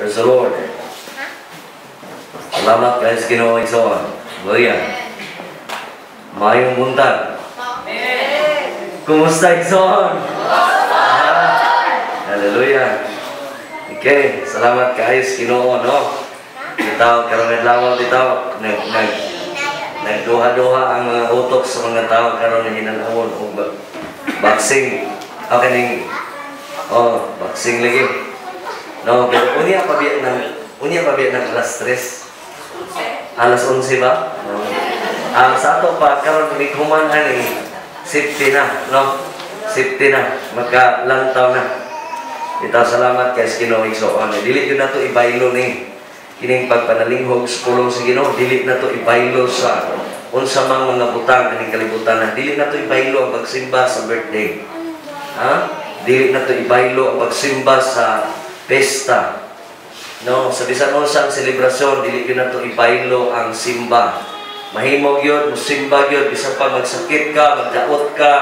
Praise the Lord. Salamat guys, Ginoo Igsoon. Hallelujah. Mayong buntag. Kumusta Igsoon? Hallelujah. Okay, salamat guys, Ginoo, no? Bitaw, karong adlaw bitaw, nagduha-duha ang mga utok sa mga tao karon nga hinanawon og boxing. Okay ning boxing lagi. No, pero unya pa biya ng alas 3. Alas 11 ba? No. Ang sa ato pa karon ni human ani safety na, no? Safety na, magkalantaw na. Itaw salamat kay Ginoo Igsoon. Dili gyud nato ibaylo ni kining pagpanalinghog sa pulong sa Ginoo, dili nato ibaylo sa unsa mang mga butang kaning kalibutan na. Dili nato ibaylo ang pagsimba sa birthday. Ha? Dili nato ibaylo ang pagsimba sa pesta. No, sa bisan unsang selebrasyon, dili gyud nato ibaylo ang simba. Mahimo gyud musimba gyud bisan pa magsakit ka, magdaot ka,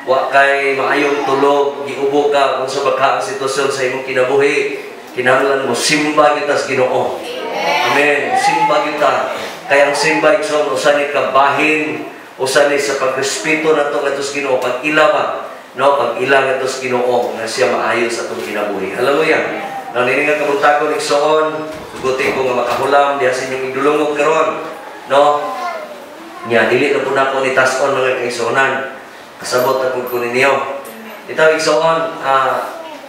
wa kay maayong tulog, giubo ka unsa ba ang sitwasyon sa imong kinabuhi. Kinahanglan mo simba kita sa Ginoo. Amen. Simba kita. Kaya ang simba igsoon usa ni kabahin, usa ni sa pagrespeto nato ngadto sa Ginoo, pag-ila ba? No, pag-ila ngadto sa Ginoo nga siya maayo sa atong kinabuhi. Hallelujah. Nang nini nga kabuntagon igsoon, guti ko nga makahulam diha sa inyong idulongog karon. No? Nya dili na pud nako ni tas-on mga kaigsoonan. Kasabot na pud ko ninyo. Ito igsoon,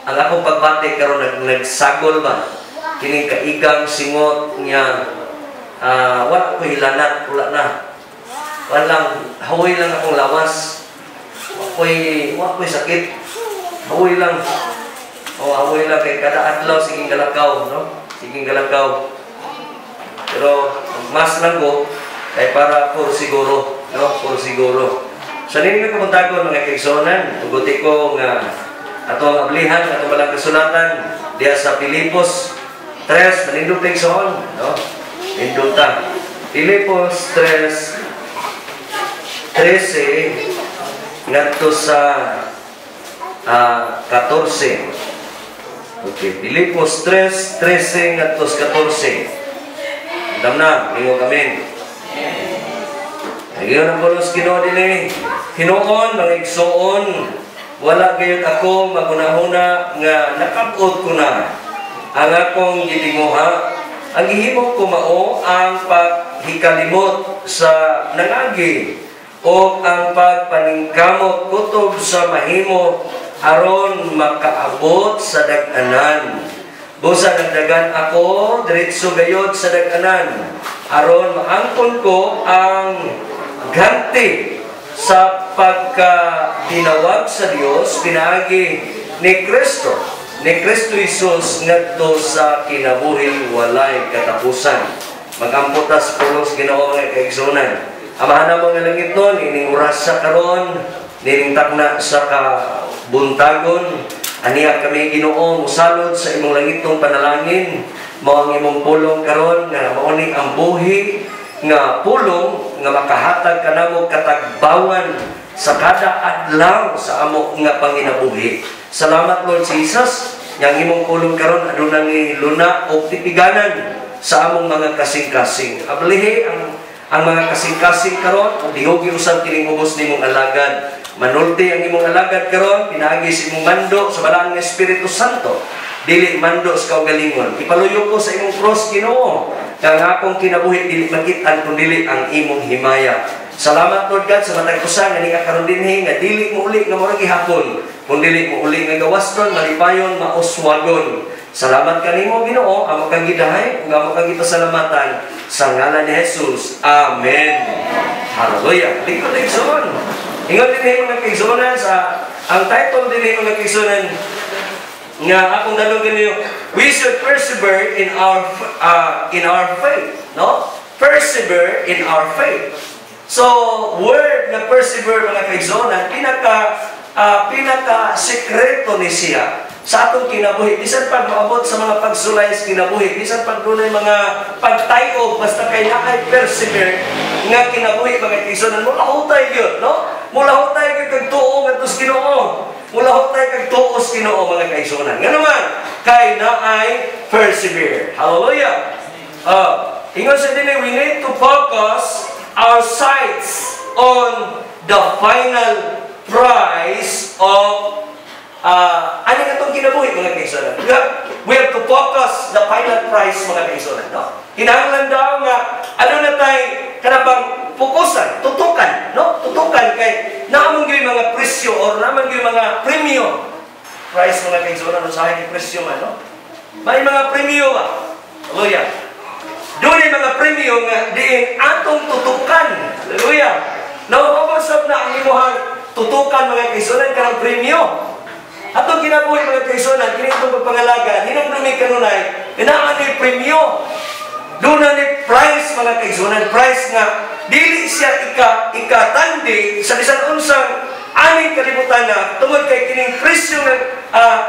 ang akong pagbati karon nagsagol ba kining kaigang singot niya wala ko hilanat, wala na, walang hawoy lang akong lawas, wala ko'y sakit, hawoy lang, hawoy lang kay kada adlaw siging galakaw, no? Siging galakaw, pero mas lang ko kay para por siguro, no? Por siguro. Sa nini nga kamuntagon mga kaigsoonan, tuguti ko nga ato ang ablihan, ato malang kasulatan diya sa Pilipos 3, manindog kaigsoon, no? Nindog ta. Pilipos 3:13 ngadto sa 14. Okay, Pilipos 3:13 ngadto sa 14. Andam na, lingo kami. Ngayon ang bulos Ginoo dinhi. Hinuon mga igsoon, wala gayud ako magunahuna nga nakabot ko na ang akong gitinguha. Ang gihimo ko mao ang paghikalimot sa nangagi o ang pagpaningkamot kutob sa mahimo aron makaabot sa dag-anan. Busa nagdagan ako diretso gayod sa dag-anan aron maangkon ko ang ganti sa pagkatinawag sa Dios pinaagi ni Kristo Jesus ngadto sa kinabuhi walay katapusan. Magamputas pulos Ginoo nga kaigsoon. Amahan na mga langit nun, ining oras sa karon, nining takna sa kabuntagon, aniya kami Ginoo musalod sa imong langitong panalangin, mao ang imong pulong karon nga mao ni ang buhi nga pulong nga makahatag kanamo katagbawan sa kada adlaw sa amo nga panginabuhi. Salamat Lord Jesus, yang imong pulong karon aduna ni luna o tipiganan sa among mga kasing-kasing. Ablihi ang mga kasing-kasing karon ug dihogi usab kining ubos nimong alagad. Manulti ang imong alagad karon pinaagi sa imong mando sa balaan nga Espiritu Santo. Dili mando sa kaugalingon. Ipaluyo ko sa imong cross Ginoo. Kang akong kinabuhi dili makit-an kun dili ang imong himaya. Salamat Lord God sa matag usa nga nika karon dinhi nga dili mo uli nga murag gihapon, kun dili mo uli nga gawaston, malipayon, mauswagon. Salamat kanimo Ginoo, amo kang gidahay, ug amo kang gipasalamatan sa ngalan ni Jesus. Amen. Hallelujah. Dito igsoon. Ingon dinhi mga kaigsoonan sa ang title dinhi mga kaigsoonan nga akong dalugin niyo, we should persevere in our faith, no? Persevere in our faith. So, word na persevere mga kaigsoonan, pinaka sekreto ni siya sa atong kinabuhi. Bisan pag maabot sa mga pagsulay sa kinabuhi, bisan pag dunay mga pagtayo, basta kay naay persevere nga kinabuhi mga kaigsoonan, mula hutay gyud, no? Mula hutay gyud kag tuo ngadto sa Ginoo. Mula hutay kag tuo sa Ginoo mga kaigsoonan. Nga naman, kay naay persevere. Hallelujah. Ingon sa din, we need to focus our sights on the final prize of ano nga itong kinabuhi, mga kaisonan? We have to focus the final prize, mga kaisonan. No? Kinahanglan daw nga, ano na tayo, kanabang fokusan, tutukan, no? Tutukan kay naamang yung mga presyo or naamang yung mga premium. Price, mga kaisonan, usahay yung presyo man, no? May mga premium ba? Hallelujah. Doon yung mga premium nga, diin atong tutukan. Hallelujah. Naupapasap na ang imuhang tutukan, mga kaisonan, karang premium. Atong kinabuhi, mga kaisonan, kinitong pagpangalaga, hinumdumi kanunay, kinaan ni premium. Doon na ni price, mga kaisonan, price nga, dili siya ikatandi sa bisan unsang aning kalibutan na tungod kay kining presyo nga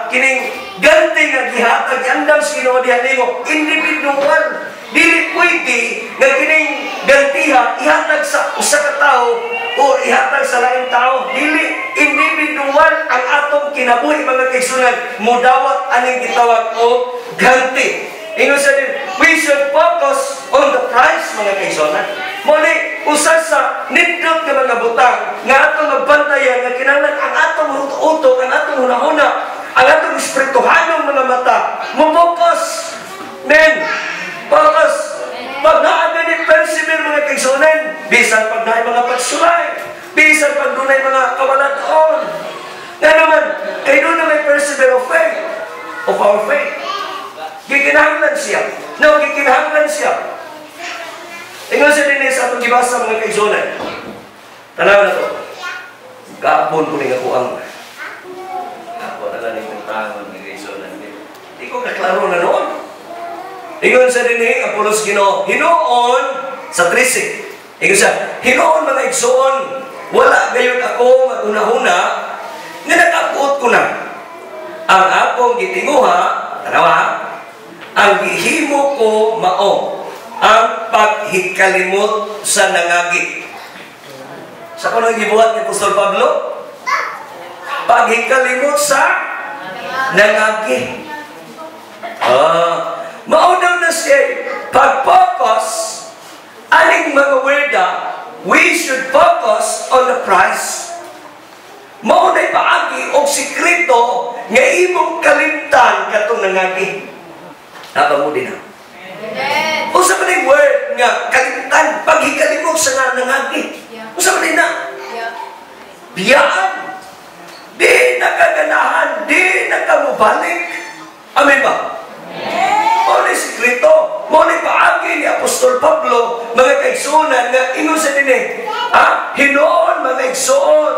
kining ganti nga gihatag andam sa Ginoo diha nimo individual, dili pwede nga kining gantiha ihatag sa usa ka tawo o ihatag sa laing tao, dili individual ang atong kinabuhi, mga kaisonan, mudawat aning gitawag o ganti. Ingon sa din, we should focus on the price, mga kaisonan. Muli, usa sa nindot nga mga butang nga atong magbantayan nga kinahanglan ang atong utok, ang atong hunahuna, ang atong espirituhanong mga mata, mo-focus. Men, focus. Pag naaga ni persevere, mga kaisonan, bisan pag naay mga pagsulay, bisan pag dunay mga kawalan-on. Nga naman, kay doon na may persevere of faith, of our faith. Gikinahanglan siya. No, gikinahanglan siya. Tingnan sa din sa atong gibasa, mga kaisonan. Tanaw na to. Kaapon ko ning ako ang ako na lang yung tangon, mga kaisonan. Hindi ko naklaro na noon. Tingnan sa din Apolos Ginoo. Hinoon sa 13. Tingnan sa, hinoon, mga igsoon, wala gayon ako maguna-huna nga nag-abot ko na ang akong gitinguha, tanawa, ang gihimo ko mao ang paghikalimot sa nangagi. Sa kunang gibuhat ni Apostol Pablo, paghikalimot sa nangagi. Mao daw na siya pag-focus aning mga werda, we should focus on the price. Mao na'y paagi o sikreto nga imong kalimtan katong nangagi. Napa mo din ha? Usa pa ning word nga kalimtan, paghikalimot sa nga nangagi. Usa pa din na? Biyaan. Di nakaganahan, di nakamubalik. Amen ba? Mao ni sikreto, mao ni paagi ni Apostol Pablo, mga kaigsuonan nga ingon sa dinhi, hinoon, mga igsoon,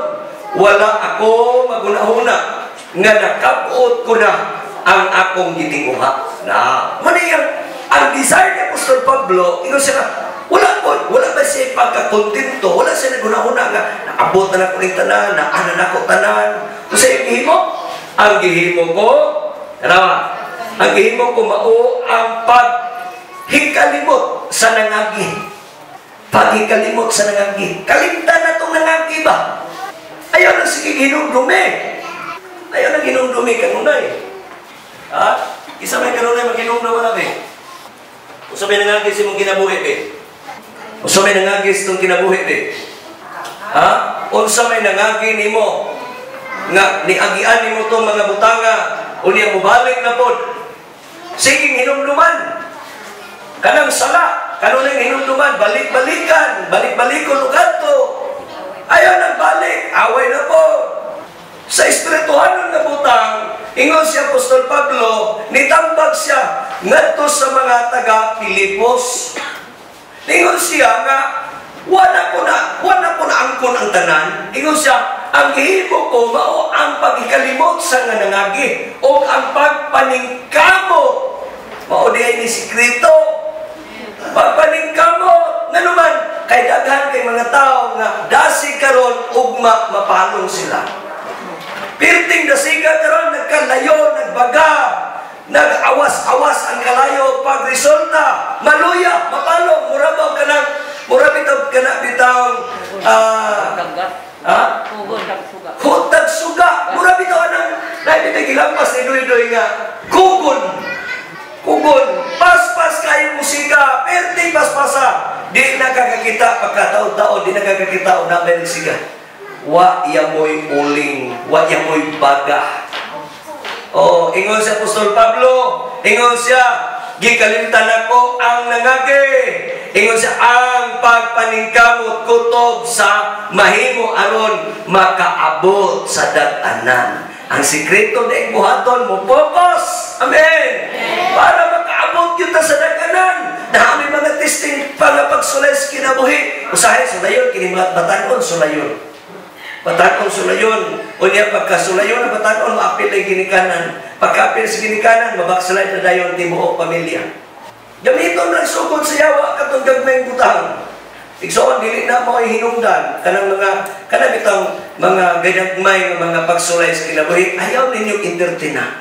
wala ako magunahuna nga nakabot ko na ang akong gitinguha. Na, maniyang ang desire ni Apostol Pablo, ingon siya, wala ba siya pagkakontento, wala siya nagunahuna nga naabot na ako ng tanan, naanan ako tanan. Kung sa gihimo, ang gihimo ko, ang gihimo ko mao ang paghikalimot sa nangagi. Paghikalimot sa nangagi. Kalimtan na itong nangagi ba? Ayaw na sige hinumdumi. Ayaw na hinumdumi kanunay. Isa may kanunay maghinumdumi na ba? Usa may nangagis imong kinabuhi ba? Usa may nangagis itong kinabuhi ba? Unsa may nangagi nimo nga niagian nimo itong mga butanga o niya mubalik na pod. Sige hinumduman. Kanang sala, kanunay hinumduman, balik-balikan, balik-balikon lugato. Ayaw nagbalik, away na po. Sa espirituhanon na butang, ingon si Apostol Pablo, nitambag siya ngadto sa mga taga-Pilipos. Ingon siya nga, wala ko na angkon ang tanan. Ingon siya, ang gihimo ko mao ang paghikalimot sa nga nangagi o ang pagpaningkamot. Mao diay ni sikreto. Pagpaningkamot nga naman kay daghan kay mga tao nga dasi karon ugma mapalong sila. Pirting dasiga karon nagkalayo, nagbaga, nag-awas-awas ang kalayo pag resulta maluya, mapalong, murabaw kanang murabitaw kana bitawng hutag suga. Murabitaw nang naibitay gilampas ni Doy-Doy nga kugon di nakakakita pagkataon-taon, di nakakakita o namin siga. Wa yamoy uling, wa yamoy baga. Oh, ingon si Apostol Pablo, ingon siya, gikalimtan ako ang nangagi. Ingon siya, ang pagpaningkamot kutob sa mahimo aron makaabot sa dag-anan. Ang sikreto na buhaton mo, focus. Amen. Para makaabot yun sa dag-anan. Na aming mga testing para pagsulay sa kinabuhi. Usahay, sulayon, kinimat batanon, sulayon. Batanon, sulayon. O niya, pagkasulayon na batanon, maapil ay ginikanan. Pagkapil sa ginikanan, mabaksalay na dayon tibuok pamilya. Gamiton na sukod sa yawa katong gagmayng butang. Igsoon, dili na mo ay hinungdan. Kanang bitang mga gagmay ng mga pagsulay sa kinabuhi, ayaw ninyo entertina.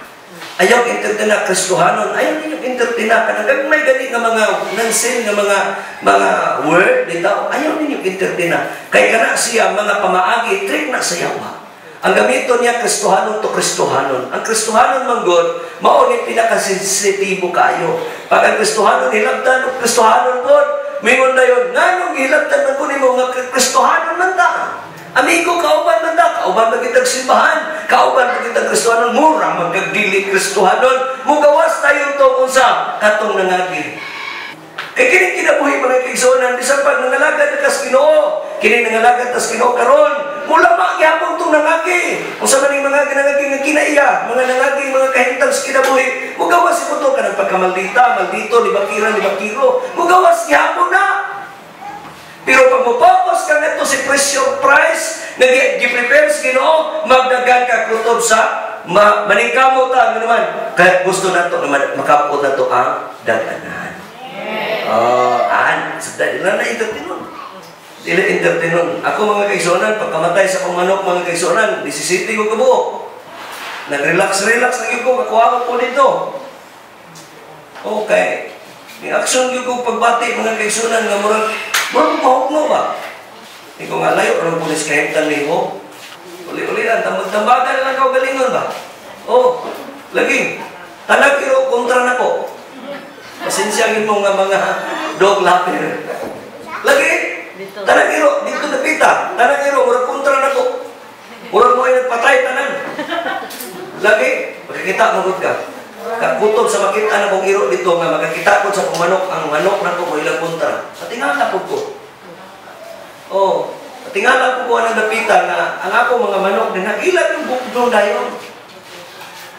Ayaw entertina Kristohanon. Ayaw ninyo entertina. Kanang gagmay gani ng mga nansin ng mga word dito. Ayaw ninyo entertina. Kaya kana siya mga pamaagi, trick na sa yawa. Ang gamito niya Kristohanon to Kristohanon. Ang Kristohanon manggod, mauni pinakasensitibo kayo. Pag ang Kristohanon hilabtan o Kristohanon god, mingon na yun, nganong hilabtan man kunin mo nga Kristohanon man ta. Amigo, kauban man ta. Kauban magitag simbahan. Kauban magitag Kristohanon. Mura magkagdili Kristohanon. Mugawas tayo itong unsa katong nangagi. Kaya kining kinabuhi mga kaigsuonan, bisan pag nangalagad na kas Ginoo, kining nangalagad tas Ginoo karon, mula magyapon itong nangagi. Kung sa maning mga nangagi nga kinaiya, mga nangagi, mga kahintang sa kinabuhi, mugawas ito ka ng pagkamaldita, maldito, libakiro, mugawas gyapon na. Pero pag mapapos ka na ito si presyo price, nag-i-prepare sa Ginoo, magdagan ka kutob sa maningkamot ta naman. Kaya gusto na ito naman, makapot na ito ang daganan. Dili na entertainon. Dili entertainon. Ako mga kaigsuonan, pagkamatay sa akong manok mga kaigsuonan, disisiti ko kabuok. Nag-relax lagi ko, kakuha ko dito. Okay. Yung action yung ko pagbati mga kaigsuonan, nga murag mahukno ba? Ikaw nga layo, anong pulis kahimtan ni mo? Uli-ulian, tambagan lang ka galingon ba? Oh, lagi. Tanag iro kontra na ko. Pasensyagin mo nga mga dog lapper. Lagi, tanang iro, dito napita. Tanang iro, murag kontra na ko. Murag mo ay nagpatay, tanan. Lagi, makikita mo ka. Kakutob sa makita na kong iro dito nga, makakita ko sa pumanok, ang manok na ko ilang kontra. Patingala po ko. Oh, patingala po ko ang napita na ang ako mga manok din, nagilan yung buklo na yun.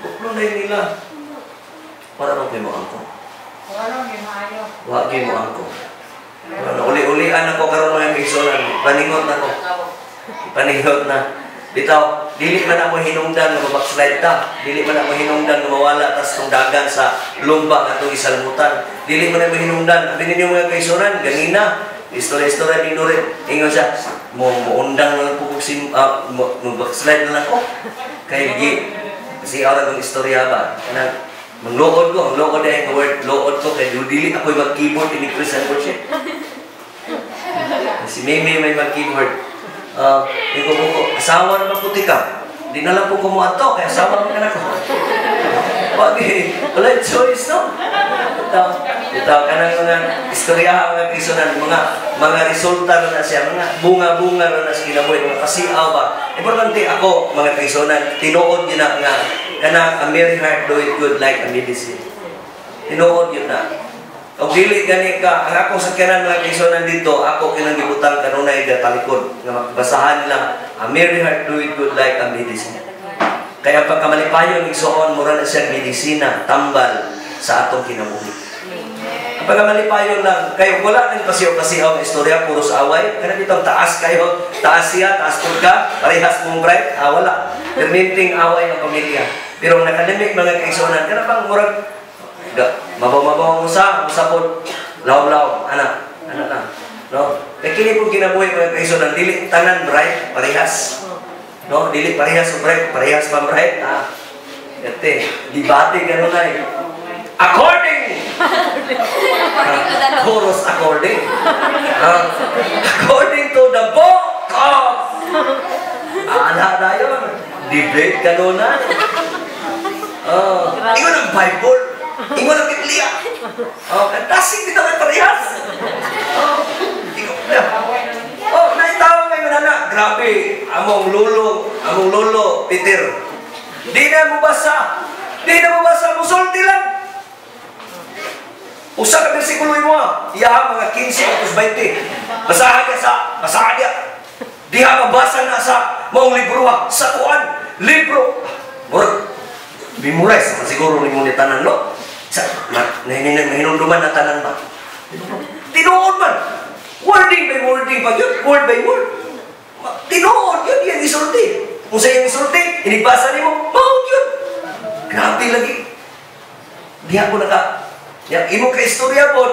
Buklo na yun nila. Para nang pinuang ko. Wagi mo ako. Uli-ulian ako karon mga kaigsuonan. Paningot na ko. Paningot na. Bitaw, dili man ako hinungdan nga mabakslide ta. Dili man ako hinungdan nga mawala tas tong dagan sa lumba atong isalmutan. Dili man ako hinungdan. Abi ninyo mga kaigsuonan, ganina istorya-istorya ni Doret. Ingon siya, muundang lang po mabakslide na lang ko. Kaya kasi ara ng istorya ba? Manglood ko, ang lood ay ang word, lood ko, kaya dili ako'y mag-keyboard, ini-present ko siya. Si Mimi may mag-keyboard. Iko po, asawa naman puti ka. Di na lang po kumuha to, kaya asawa naman ka na ko. Wala choice, no? Ito, kanang mga istorya, mga krisonan, mga resulta na siya, mga bunga-bunga na sa kinabuhi, mga kasiaw ba. Importante ako, mga krisonan, tinuod yun na nga, kana a merry heart do it good like a medicine. Tinuod yun na. Kung dili gani ka, ang akong sakyanan mga krisonan dito, ako kinanggibutan kanunay gatalikod, nga magbasahan lang, a merry heart do it good like a medicine. Kaya pagkamalipayon ng soon, mura na siya medisina, tambal sa atong kinabuhi. Ang pagkamalipayon lang, kayo wala nang pasiyaw-pasiyaw na istorya, puro sa away. Kaya ditong taas kayo, taas siya, taas po ka, parehas mong bright, wala. Permitting away ng pamilya. Pero ang nakademik mga kaigsuonan, kaya bang murag, mabaw-mabaw mo sa po, law-law, anak na. No? Kaya kini po kinabuhi mga kaigsuonan, dili tanan bright, parehas. No, dili parehas bright, parehas pa bright. Ete, debate gano'n na eh. According! Chorus according. According to the book of... Ala yun. Debate gano'n na. Ingon ang Bible. Ingon ang Biblia. Oh, kantasig dito kay parehas. Oh, ikaw na. Oh, naitaw ngayon anak. Grabe, among lolo, Peter. Di na mo basa. Musulti lang. Usa ka bersikulo mo. Iya mga 15 at 20. Basahan niya. Diha mabasa na sa maong libro sa kuan. Libro. Memorize man siguro ni mo ni tanan, no? Sa nahinunduman na tanan ba? Tinuod man. Wording by wording pa yun. Word by word. Tinuod yun. Yan isulti. Kung sa iyong isulti, inibasa ni mo, maud yun. Grabe lagi. Di ako yang imo ka istorya po,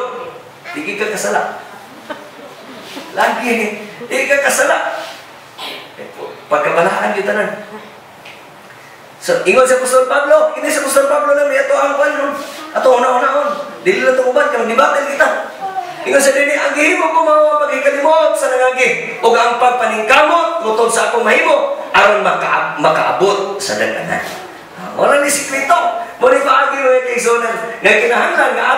di ka kasala. Lagi, di ka kasala. Pagkabalaan yun tanan. So, ingon sa Apostol Pablo, ini sa Apostol Pablo na may ato ang kwan, ato una-unaon. Dili lang ito kuban, kami dibatil kita. Ingon sa dini, ang gihimo ko mga pagkikalimot sa nangagi, o ang pagpaningkamot, ngutod sa akong mahimo, aron makaabot sa daganan. Wala ni sikrito. Muli paagi mga kaigsunan, nga kinahanglan nga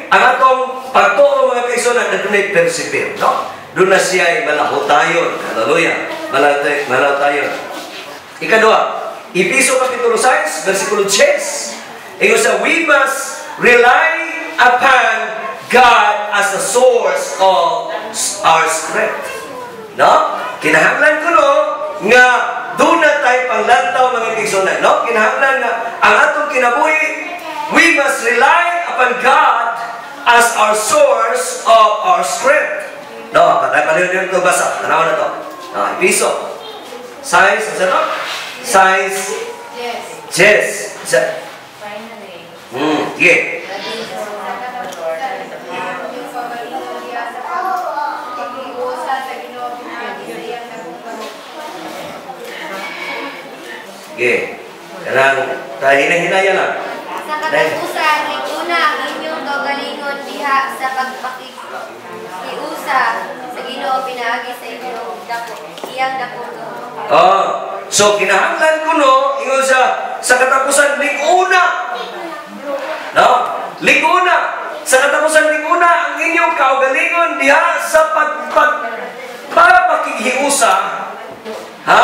ang atong pagtuo mga kaigsunan na dunay persevere, no? Doon na siya ay malahotayon. Hallelujah. Malahotayon. Ikadua, Episo Kapitulo 6, versikulo 10. Ingon sa, we must rely upon God as the source of our strength. No? Kinahanglan ko no, nga doon na tayo panglantaw mga kaigsunan, no? Kinahanglan nga ang atong kinabuhi, we must rely upon God as our source of our strength. No, patay-paliw ito basa. Tanaw na ito. Episo. Size, ano? Size. Yes. Finally. Yeah. Okay. Karang hinahinaya lang. Sa katapusan, una ang inyong kagalingon diha sa pagpakiusa sa Ginoo pinaagi sa inyong dako. Iyang dako. Oh, so kinahanglan ko no, ingon sa katapusan liguna. No? Liguna. Sa katapusan liguna ang inyong kaugalingon diha sa pagpakihiusa. Ha?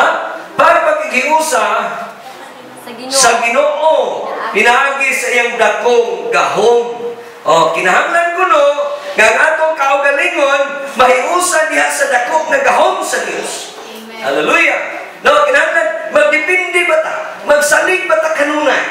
Pagpakihiusa sa Ginoo pinaagi sa iyang dakong gahom. Oh, kinahanglan ko no nga ang atong kaugalingon mahiusa diha sa dakong nga gahom sa Dios. Amen. Hallelujah. No, kinahanglan magdepende ba ta? Magsalig ba ta kanunay?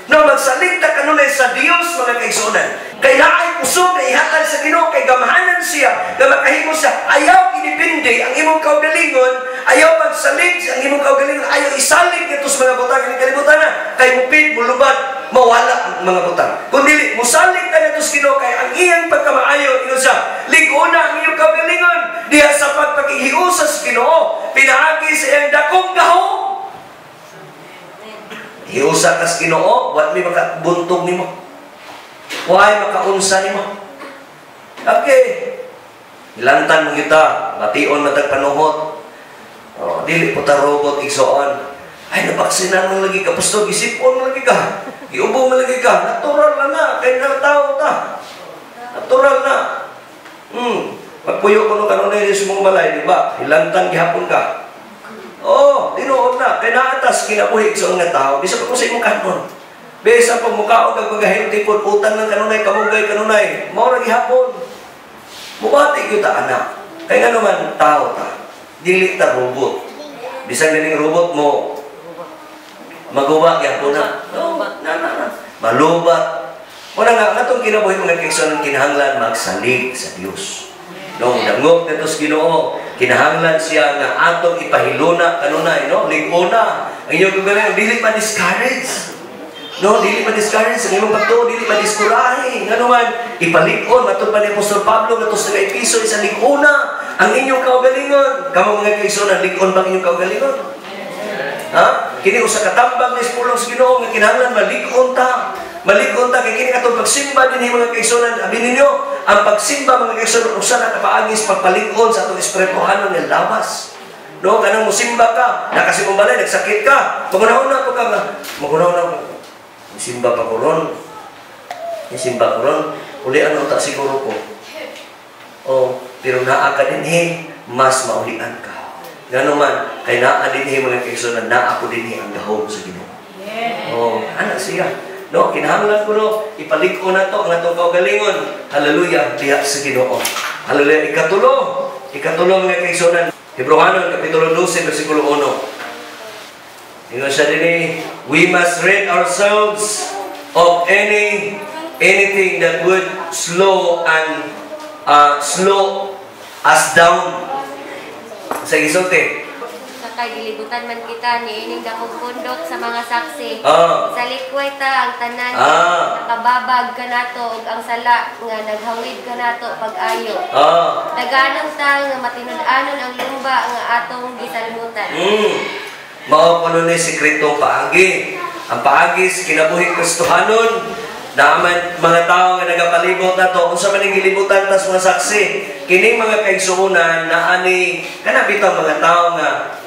No, magsalig ta kanunay sa Dios mga kaigsunan. Kay naay pusog na ihatag sa Ginoo kay gamahanan siya nga makahimo siya. Ayaw idepende ang imong kaugalingon, ayaw magsalig ang imong kaugalingon, ayaw isalig ito sa mga butang ni kalibutan na kay mupid mulubad mawala ang mga butang. Kundi musalig ta nito sa Ginoo kay ang iyang pagkamaayo ingon siya, liguna ang iyong kaugalingon diha sa pagpakihiusa sa Ginoo pinaagi sa iyang dakong gahom. Hiusa kas Ginoo, wat mi makabuntog nimo. Why makaunsa nimo? Okay. Ilantan mo kita, bation matag panuhot. Oh, dili po ta robot igsoon. Ay nabaksinan mo lagi ka, pastog isipon mo lagi ka. Giubo mo lagi ka, natural na kay na tao ta. Natural na. Pagpuyo ko no kanunay sa mong balay, di ba? Ilantan gihapon ka. Oh, tinuod na. Kaya naatas, kinabuhi sa mga tao. Bisa pa ko sa imong kanon. Bisa pag mukhaon kag magahilti po, utang ng kanunay, kamugay. Maura gihapon. Mubati kita anak. Kaya nga naman, tao ta. Dili ta robot. Bisang niling robot mo, magawa gihapon na. No, malubat. Muna nga, natong kinabuhi mga kaigsunan kinahanglan magsalig sa Dios. Nung dangog nito sa Ginoo, kinahanglan siya nga atong ipahiluna kanunay, no? Liguna. Ang inyong gagawin, dili ma-discourage. No, dili ma-discourage. Ang inyong pagtuo, dili ma-diskurahe. Nga naman, ipalig-on. Matod pa ni Apostol Pablo, natos na Episo, isang liguna. Ang inyong kaugalingon. Kamang mga kaigsunan, lig-on ba ang inyong kaugalingon? Ha? Kini usa katambag ni pulong sa Ginoo nga kinahanglan malig-on ta. Malig-on ta kay kini katong pagsimba dinhi mga kaigsunan. Abi ninyo, ang pagsimba mga kaigsunan usa na kapaagis pagpalig-on sa atong espirituhanon nga lawas. No, kanang musimba ka, nakasi mong balay, nagsakit ka. Magunahon na po ka nga. Magunahon na po. Musimba pa ko ron. Isimba ko ron, uli ano ta siguro ko. Oh, pero naa ka din mas maulian ka. Gano man, kay naa din mga kaigsunan, naa ako din ang gahom sa Ginoo. Oh, ana siya. No, kinahanglan ko no, ipalig-o na to ang atong kaugalingon. Hallelujah, diha sa Ginoo. Hallelujah, ikatulo mga kaigsunan. Hebrehanon kapitulo 12 bersikulo 1. Ingon siya din, we must rid ourselves of anything that would slow us down. Sa gisulti, Sakay gilibutan man kita ni ining dakong pundok sa mga saksi. Ah. Sa likway ta ang tanan nakababag ka nato ug ang sala nga naghawid ka nato pag-ayo. Daganon ta nga matinud-anon ang lumba nga atong gisalmutan. Mao kuno ni sikretong paagi. Ang paagi sa kinabuhi Kristohanon. Naman mga tao nga nagapalibot na to, kung sa maning gilibutan tas mga saksi, kining mga kaigsuonan na ani kanabitang mga tao nga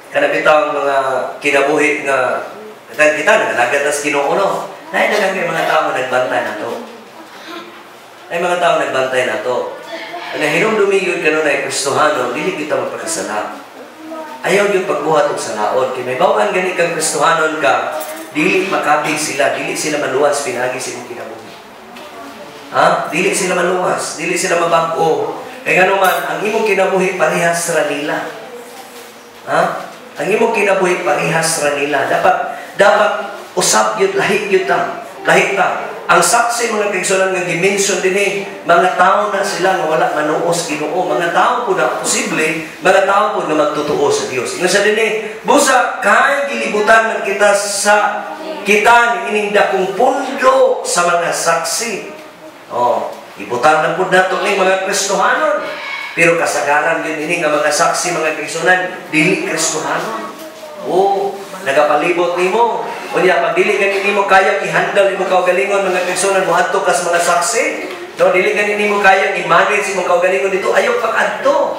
kanabitang mga kinabuhi nga kita nagalagat tas Ginoo no. Nay daghang mga tao nga nagbantay nato. Ay mga tao nagbantay nato. Nga hinumdumi gyud kanon ay Kristohanon, dili kita mapakasala. Ayaw yung pagbuhat og salaon kay may bawaan gani kang Kristohanon ka. Dili makabig sila, dili sila maluwas pinagi sa imong kinabuhi. Dili sila maluwas, dili sila mabag-o. Kaya nga naman, ang imong kinabuhi parehas ra nila. Ang imong kinabuhi parehas ra nila. Dapat usab yun, lahit yun ta. Lahit ta. Ang saksi mga kaigsunan nga dimension din mga tao na sila nga wala manuos Ginoo. Mga tao po na posible, mga tao po na magtotoo sa Dios. Nga sa din busa kay gilibutan man kita sa kita ni ining dakong pundo sa mga saksi. Ibutan lang po nato ni mga Kristohanon. Pero kasagaran din ini nga mga saksi mga kaigsunan dili Kristohanon. Nagapalibot nimo. Unya pag dili ganin nimo kaya i-handle imong kaugalingon mga kaigsunan moadto kas mga saksi. No, dili ganin nimo kaya i-manage imong kaugalingon dito ayo pag-adto.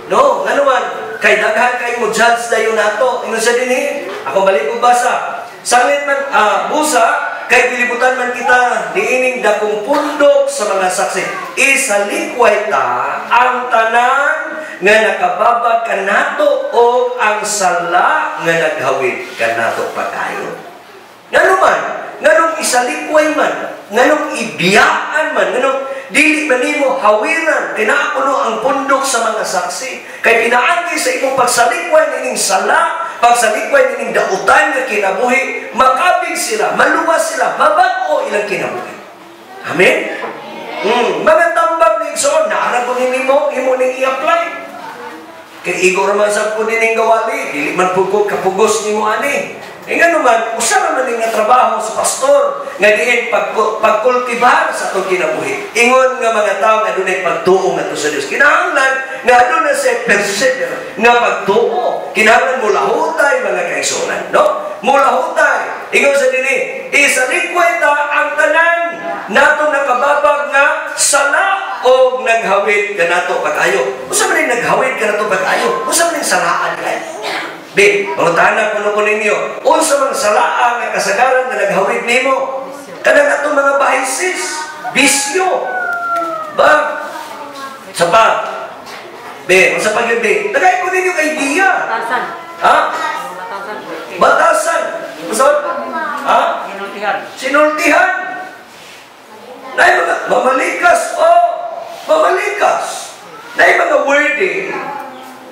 No, ngano man kay daghan kay mo judge dayon nato. Ingon sa dinhi, ako balik og basa. Sanglit man busa kay gilibutan man kita niining dakong pundok sa mga saksi. Isalikway ta ang tanan nga nakababag ka nato o ang sala nga naghawid ka nato pag-ayo. Ngano man, nganong isalikway man, nganong ibiyaan man, nganong dili man nimo hawiran, kinaapuno ang pundok sa mga saksi. Kay pinaagi sa imong pagsalikway nining sala, pagsalikway nining dautan nga kinabuhi, makabig sila, maluwas sila, mabag-o ilang kinabuhi. Amen? Mga tambag ni Igsoon, naarag ko nimo, imo ning i-apply. Kay igor man sa po nining gawali, dili man pugod kapugos nimo ani. Nga naman, usa man nga trabaho sa pastor, nga diin pagkultibar sa atong kinabuhi. Ingon nga mga tao nga dunay pagtuo ngadto sa Dios. Kinahanglan nga aduna sa persevere nga pagtuo. Kinahanglan mo lahutay mga kaigsuonan, no? Mo lahutay. Ingon sa dinhi, isalikway ta ang tanan nato nakababag nga sala o naghawid ka nato pag-ayo. Usa man naghawid ka nato pag-ayo? Usa man salaan kay? Pangutanan ko ninyo, unsa man salaan nga kasagaran nga naghawid nimo? Kanang atong mga bahisis, bisyo. Ba? Sa pa? Unsa pa gyud tagay ko ninyo kay idea. Batasan. Batasan. Unsa? Sinultihan. Nay mga mamalikas, mamalikas. Nay mga wording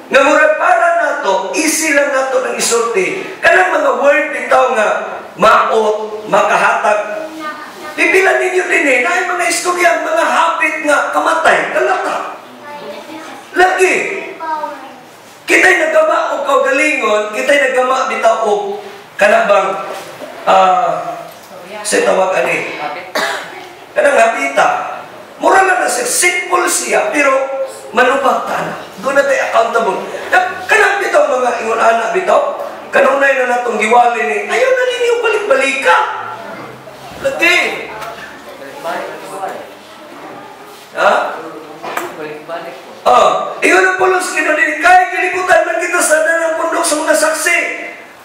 nga murag para nato, easy lang nato ng isulti. Kanang mga word bitaw nga maot, makahatag. Bibilan ninyo din na mga istorya, mga habit nga kamatay, kalata. Lagi. Kita'y nagama o kaugalingon, kita'y nagama bitaw o kanabang sa tawag ani. Kanang habita. Mura lang na siya, simple siya, pero malubag ta. Doon na tayo accountable. Kanang bitaw mga ingon anak bitaw, kanunay na natong giwali ni, ayaw na ninyo balik-balik ka. Lagi. Balik-balik po. Iyon ang pulos kinunay, kaya kilibutan man kita sa danang pundok sa mga saksi.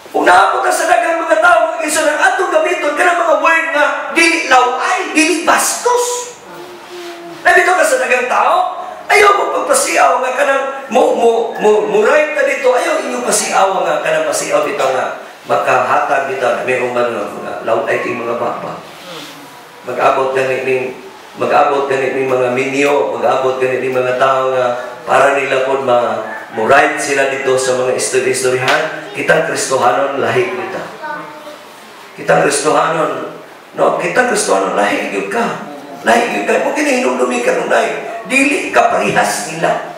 Kung naapot sa dagang mga tao, mga isa ng atong gamiton, kanang mga word na dili law dili bastos. Nabito ka sa dagang tao, ayaw mo pagpasiaw nga kanang muray ta dito, ayaw inyong pasiaw nga kanang pasiaw dito nga makahatag dito na mayroong mga laut ay ting mga baba. Mag-abot ganit ning mga minyo, mag-abot ganit ning mga tao nga para nila po ma-right sila dito sa mga istorya-istoryahan. Kitang Kristohanon lahi kita. Kitang Kristohanon, no, kitang Kristohanon lahi gyud ka. Lahi gyud ka. Mo kini hinumdumi ka nunay. Dili ka parehas nila.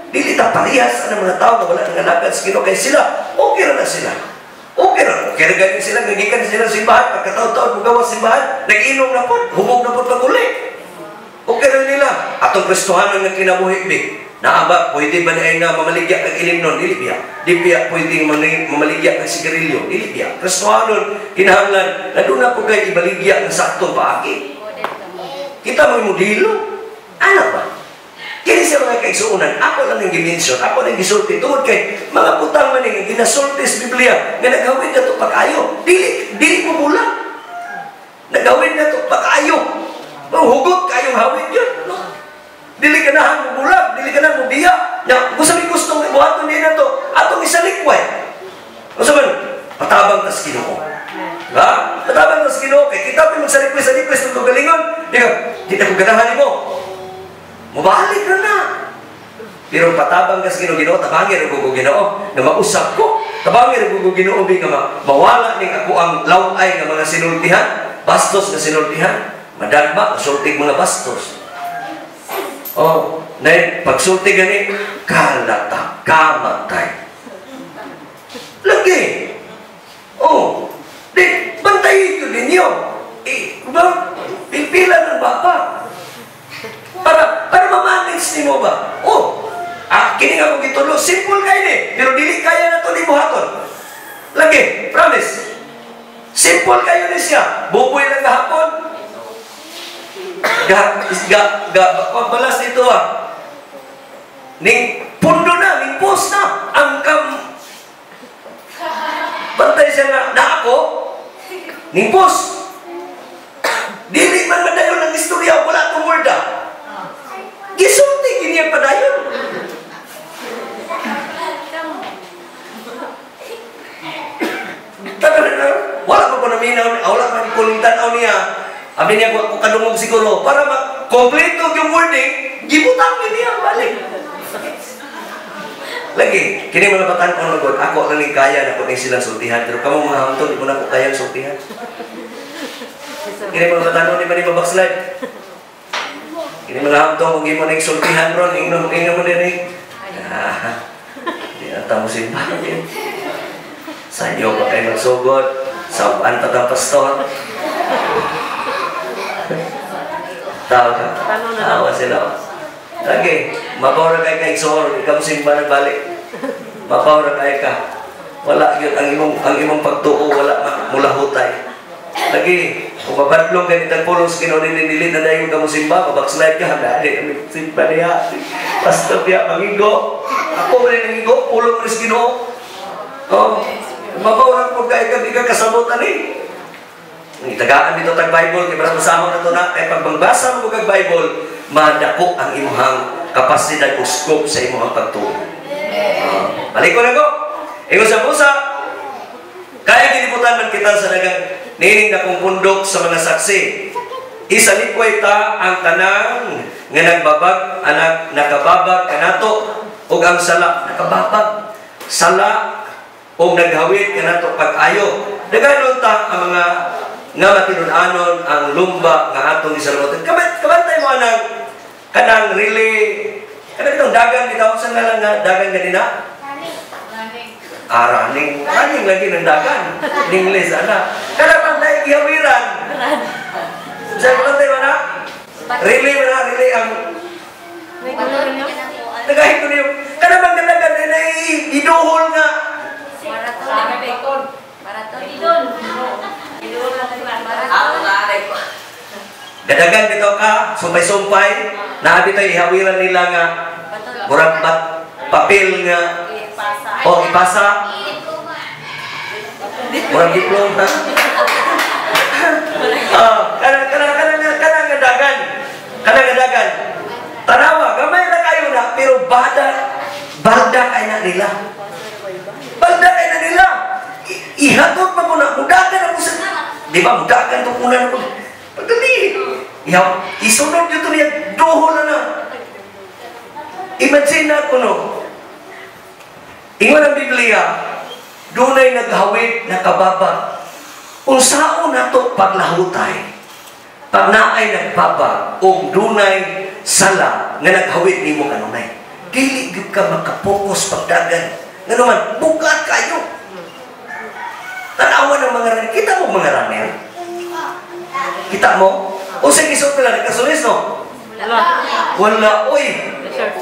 Dili ta parehas ang mga tao nga wala nang alagad sa Ginoo kay sila. Okay ra na sila. Okay ra ganing sila nagikan sila sa simbahan pagkataon-taon mugawas simbahan, nag-inom na po, hubog na po pag-uli. Okay ra nila. Atong Kristohanon nga kinabuhi bi. Naaba, pwede ba niya nga mamaligya kag ilimnon? Dili biya. Di biya pwede mamaligya kag sigarilyo. Dili biya. Kristohanon kinahanglan na doon na po kayo ibaligya ng saktong paagi. Kita mo modelo. Ano ba? Kini sa mga kaigsuunan, ako lang ang gimension, ako lang gisulti. Tungod kay mga putang man yung ginasulti sa Biblia, nga nagawin na ito pag-ayo. Dili mo bulang. Nagawin na ito pag-ayo. Hugot kayong hawin yun. No? Dili ka na mo bulang, dili ka na mo biya. Gusto gustong ibuhaton din na ito. Atong isalikway. Gusto man, patabang tas Ginoo. Ha? Patabang tas Ginoo. Kaya kita pa magsalikway-salikway sa galingon. Di na kong ganahan mo. Mabalik na. Pero patabang kas Ginoo, tabangin ako Ginoo na mausap ko. Tabangin ako Ginoo bi nga mawala ning ako ang laway nga mga sinultihan, bastos nga sinultihan, madagma sultig mga bastos. Oh, nay pagsulti gani kalata kamatay. Lagi. Oh, di bantay ko ninyo. Pipila ng bapa. Para mamanage ni mo ba? Oh, kini nga mo gitulo. Simple kayo ni. Pero dili kaya na ito ni buhaton. Lagi, promise. Simple kayo ni siya. Buboy lang kahapon. Balas dito Ning pundo na, ning post na. Ang bantay siya na ako. Ning post. Dili man madayon ang istorya. Wala itong worda. Gisulti gini ang padayon. Wala pa po naminaw, wala pa kuling tanaw niya. Abi niya ko kadungog siguro para ma-complete yung wording, gibutang niya balik. Lagi, kini mga batan ang nagod, ako lang ning kaya na ko ning silang sultihan, pero kamo mga hamtong di mo na ko kaya sultihan. Kini mga batan ni mani mabackslide. Kini mga hamtong kung imo ning sultihan ron, ingno mo diri. Di ata mo simbahan. Sa inyo pa kayo magsugod, saban pa ka pastor. Tawa ka. Tawa sila. Lagi, mapawra kayo kay Sor, ikaw simbahan balik. Mapawra kayo ka. Wala yun, ang imong pagtuo, wala mulahutay. Lagi, kung mabadlong ganitang pulos, kinonilin-nilin na dayon ka mo simba, mabakslide ka, dali kami simba niya. Pastor niya, mangigo. Ako rin nangigo, pulong rin Ginoo. Oh, mapawra po kayo ka, di ka kasabutan eh. Itagaan dito tag Bible, kaya parang masama na ito na, kaya pag magbasa mo kag Bible, madako ang imuhang kapasidad o scope sa imuhang pagtuo. Balik ko na ko. Ingon sa busa, kaya ginibutan man kita sa dagang nining na kong pundok sa mga saksi. Isalikway ta ang tanang nga nagbabag, anak nakababag kanato, o ang sala nakababag. Sala o naghawid kanato pag-ayo. Naganon ta ang mga nga matinunanon ang lumba nga atong gisalutan. Kabantay mo anang kanang relay, kanang itong dagan bitaw sa nga lang dagan ganina? Raning lagi ng dagan. In English ana. Kada pantay gihawiran. Sa kabantay mo na? Relay ang nagahit ko niyo. Kada bang dagan na iduhol nga. Maraton. Gadagan dito ka, sumpay-sumpay, naabi tayo ihawiran nila nga murag papel nga o ipasa murag diploma. kanang dagan. Tanawa, gamay na kayo na, pero balda kay na nila. Balda kay na nila. Ihatot pa ko na, mudagan ako sa... Di ba, mudagan itong unan ko. Pagdali. Isunod yun ito niya, doho na. Imagine na ko, no? Ingon ang Biblia, doon ay naghawid, nakababa. Kung saan na ito paglahutay, pag naay nagbaba, o dunay sala, nga naghawid ni mo kanunay, dili ka makapokus pagdagan. Nga naman, bukat kayo. Tanawa ng mga runner. Kita mo mga runner? Kita mo? O sige, isot na lang, nagkasulis, no? Wala, oy.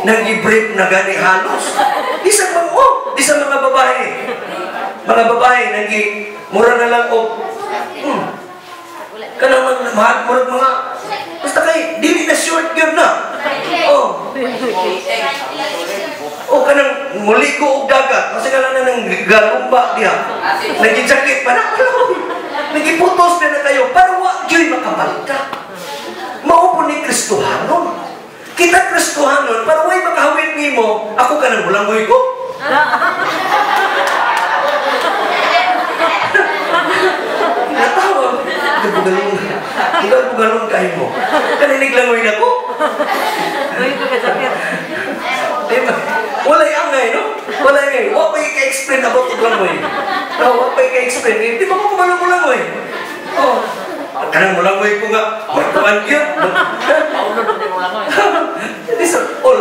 Nag-i-break na gani halos. Isang mga babae. Mga babae, mura na lang, kanang murag mga, basta kay, dili na short yun na. Kanang muli ko og dagat. Kasi kala na ng galumba diha. Naging-jakit pa na. Nagiputos na kayo. Para wa gyud makabalta. Mao po ni Kristohanon. Kita Kristohanon, para way makahawid nimo, ako kanang bulangoy ko. Natawa. Ikaw bugalong kayo mo. Kanilig langoy na ko. Walay angay, no? Walay angay. Wa pa i-explain about ito langoy. Wa pa i-explain. Di ba ko kumalang-kulangoy? Kanang mulangoy ko nga. Magtuan yun.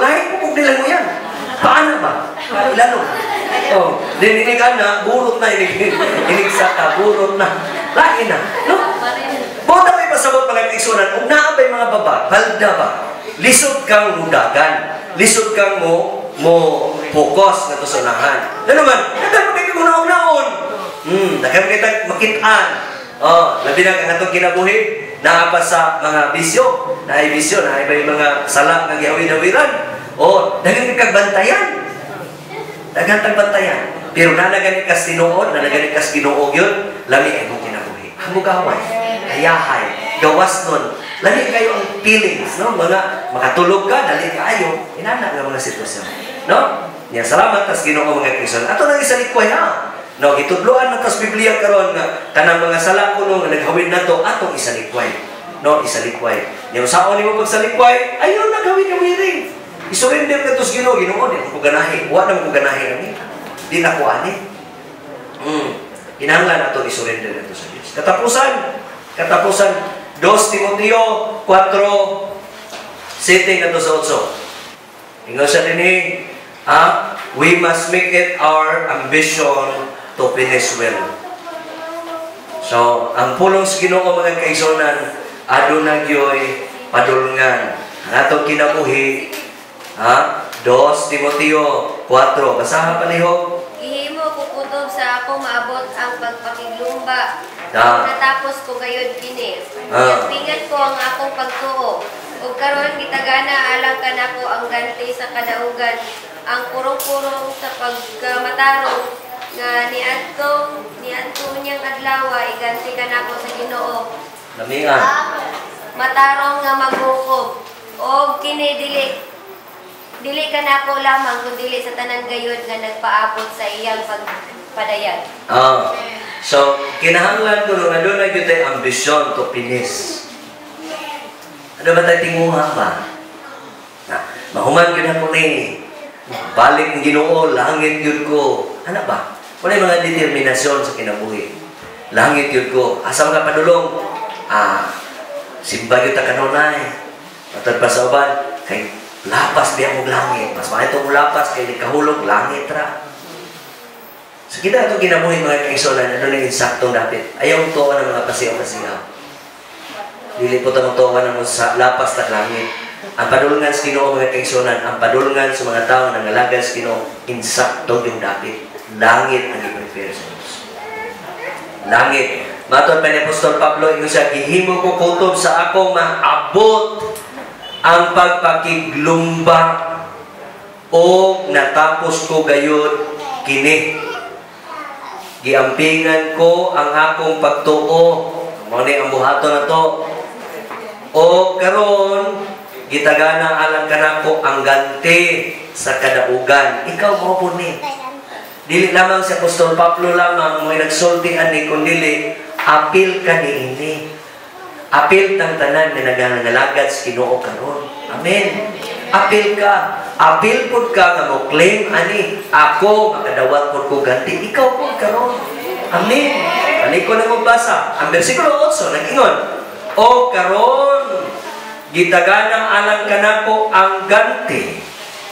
Lahat po kong nilangoy yan. Paano ba? Ilano? Dininig na, burot na. Inigsaka, burot na. Lain na. No? Bota may pasabot mga kaigsunan. Kung naabay mga baba, balda ba? Lisod kang mudagan. Lisod kang mo focus na tusunahan. Na naman, naman kayo una-unaon. Nakam kita makitaan. Labi na ang atong kinabuhi, naapa sa mga bisyo, naay mga sala nga giawid-awiran. Dagan kag bantayan. Dagan tag bantayan. Pero nanagan kas tinuod, nanagan kas Ginoo gyud, lami ay mong kinabuhi. Hamugaway, hayahay, gawas nun. Lami kayo ang feelings, no? Mga makatulog ka, dali kayo. Inana nga mga sitwasyon. No? Yan, salamat tas Ginoo mga Kristiyan. Ato nang isalikway ha. No, gitudloan na tas Biblia karon nga kanang mga sala kuno nga naghawid nato atong isalikway. No, isalikway. Yung saon nimo pagsalikway, ayon naghawid-hawid. Isurrender ka tos Ginoo, Ginoo di ko ganahi. Wa na mo ganahi ani. Di na ko ani. Kinahanglan nato isurrender nato sa Dios. Katapusan 2 Timoteo 4:7 kadto sa 8. Ingon sa dinhi, we must make it our ambition to finish well. So, ang pulong sa Ginoo mga kaigsunan, aduna gyoy padulngan. Ang atong kinabuhi, 2 Timoteo 4. Basahan pa niyo. Ihimo ko kutob sa ako maabot ang pagpakiglumba. Natapos ko gayud kini. Pingat ko ang akong pagtuo. Ug karon gitagana alang kanako ang ganti sa kadaugan. Ang kurong-kurong sa pagmatarong nga niadto niyang adlaw iganti kanako sa Ginoo. Lamian. Matarong nga maghukob. Og kini dili kanako lamang kun dili sa tanan gayud nga nagpaabot sa iyang pagpadayag. So, kinahanglan ko nga doon na yun tayo ambisyon to finish. Ano ba tayo tinguha ba? Mahuman yun ako ni. Balik ng Ginoo, langit yun ko. Ano ba? Wala yung mga determinasyon sa kinabuhi. Langit yun ko. Asa mga padulong? Simba yun ta kanunay. Matad pa sa uban, kay lapas biya mong langit. Mas mga itong lapas, kay kahulog, langit ra. So kita itong kinabuhi mga kaisolan, ano na yung saktong dapit. Ayaw mong tuwa ng mga pasiyaw-pasiyaw. Dili po itong tuwa ng sa lapas na langit. Ang padulungan sa Ginoo mga kaisolan, ang padulungan sa mga tao na nangalagan sa Ginoo, insakto yung dapit. Langit ang i-prepare sa Diyos. Langit. Matod pa ni Apostol Pablo, ino siya, gihimo ko kutob sa akong maabot ang pagpakiglumba o natapos ko gayud kini. Giampingan ko ang akong pagtuo. Mao ni ang buhaton na to. O karon gitagana alang kanako ang ganti sa kadaugan. Ikaw mo po ni. Dili lamang si Apostol Pablo lamang mo nagsulti ani kundi apil ka ni ini. Apil tang tanan na nagangalagad sa Ginoo karon. Amen. Apil ka. Apil pud ka nga mo claim ani ako makadawat pud ko ganti. Ikaw pud karon. Amen. Ani ko na magbasa. Ang bersikulo 8 nag-ingon, o karon gitagana alang kanako ang ganti.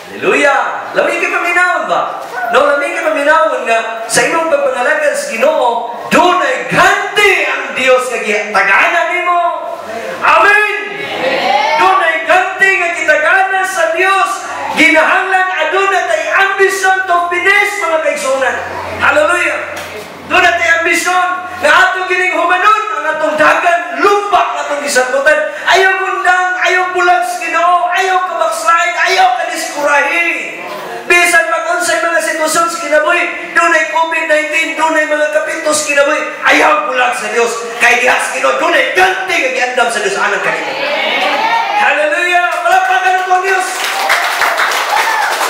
Hallelujah. Lami ka paminawon ba? No, lami ka paminawon nga sa imong pagpangalagan sa Ginoo, dunay ganti ang Dios nga gitagana nimo. Amen. Dunay ganti nga gitagana sa Dios. Ginahanglan aduna tay ambisyon to finish mga kaigsunan. Hallelujah. Dunay tay ambisyon nga atong gining humanon ang atong dagan lumbak atong gisabutan. Ayaw gundang, ayaw bulag sa Ginoo, ayaw kabakslide, ayaw kadiskurahi. Bisan mag-unsay mga sitwasyon sa kinabuhi, dunay COVID-19, dunay mga kapintos kinabuhi, ayaw bulag sa Dios. Kay diha sa Ginoo, dunay ganti nga giandam sa Dios anang kanimo. Hallelujah! Palakpakan nato ang Dios.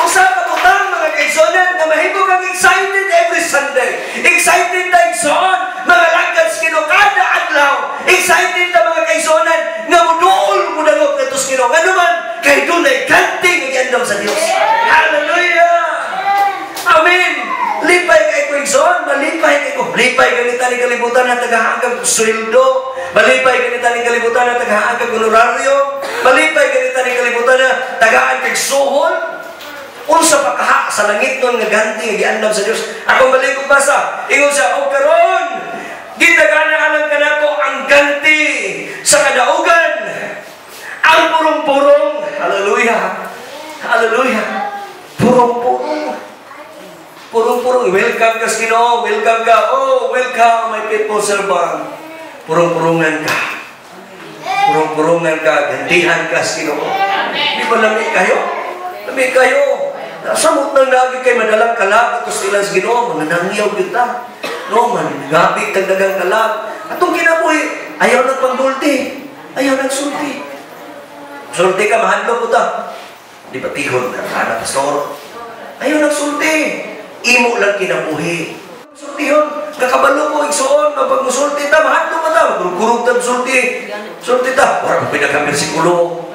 Usa ka butang mga kaigsonan na mahimo kang excited every Sunday. Excited na igsoon, mga langkad sa Ginoo kada adlaw. Excited na mga kaigsonan nga muduol mo dalog na tos Ginoo. Nga naman, kay dunay ganti nga giandam sa Dios. Hallelujah! Amen! Lipay kay ko igsoon, malipay kay ko. Lipay ganita ni kalibutan na tagahangag sweldo. Malipay ganita ni kalibutan na tagahangag honoraryo. Malipay ganita ni kalibutan na tagaan kay suhol. Unsa pa kaha sa langit nun nga ganti nga giandam sa Dios. Ako balik ko basa. Ingon siya, o karon gitagana alang kanako ang ganti sa kadaugan. Ang purong-purong. Hallelujah. Hallelujah. Purong-purong. Purong-purong. Welcome ka sa Ginoo. Welcome ka. Oh, welcome my faithful servant. Purong-purungan ka. Purong-purungan ka. Gantihan ka sa Ginoo. Di ba lamig kayo? Lamig kayo. Nasamot nang lagi kay madalang kalab. Ito sila sa Ginoo. Mananangyaw kita. No, managabig tagdagang kalab. Atong kinabuhi, ayaw nagpangdulti. Ayaw nagsulti. Sulti ka, mahadlo ko ta. Di ba tihon ka, anak pastor? Ayaw nagsulti. Imo lang kinabuhi. Sulti yun. Kakabalo ko, igsoon. Kapag musulti ta, mahadlo ka ta. Magurugurug ta, sulti. Sulti ta. Parang pinagkang versikulo.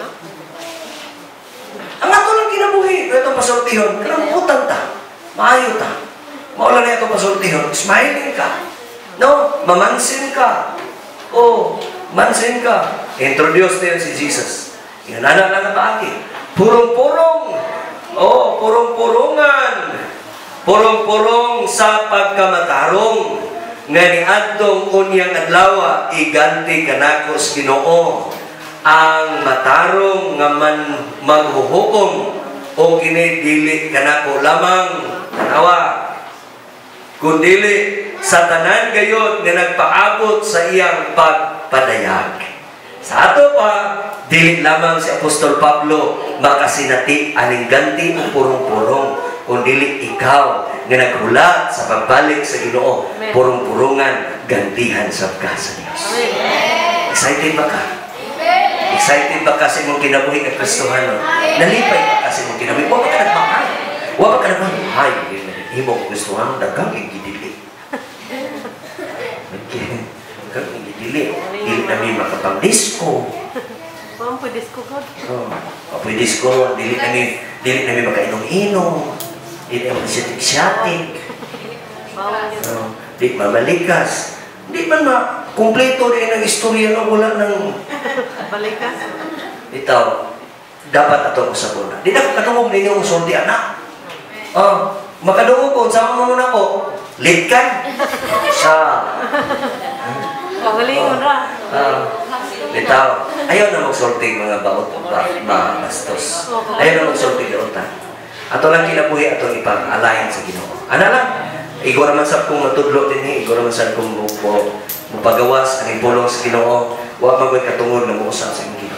Ang ato lang kinabuhi. Kaya itong pasultihon, kanang utang ta. Maayo ta. Maula na itong pasultihon. Smiling ka. No? Mamansin ka. Oh, mansin ka. Introduce na yun si Jesus. Inanana lang na paagi. Purong-purong. Oh, purong-purungan. Purong-purong sa pagkamatarong. Nga ni adtong unyang adlaw, iganti kanako sa Ginoo. Ang matarong nga man maghuhukom o kini dili kanako lamang tanawa. Kundili sa tanan gayon nga nagpaabot sa iyang pagpadayag. Sa ato pa, dili lamang si Apostol Pablo makasinati aning ganti o purong-purong, kundili ikaw nga naghulat sa pagbalik sa Ginoo, purong-purungan, gantihan sa sa Dios. Excited ba ka? Excited ba kasi mong kinabuhi ka Kristohanon? Nalipay ba kasi mong kinabuhi? Huwag ka nagmahal. Huwag ka nagmahal. Ay, himo Kristohanon, dagang igidili. Dagang igidili. Dili namin makapang-disco. Pwede-disco ka? Oo. Pwede-disco. Dili namin makainom-inom. Dili namin siyatik-siyatik. Di mamalikas. Di man kumpleto rin ang istorya na wala ng balikas. Ito, dapat ato ko sa kuna. Di na katungog ninyo ang sulti, anak. Makadungog ko, sama mo muna ko. Late ka. Sa. Pagalingon ra. Bitaw. Ayaw na magsulti mga baot o bastos. Ayaw na magsulti gaotan. Ato lang kinabuhi, ato ipag-alayan sa Ginoo. Ano lang? Igor naman sa kong matudlo din eh. Igor naman sa kong mupagawas ang ipulong sa Ginoo. Huwag magawin katungod na muusap sa Ginoo.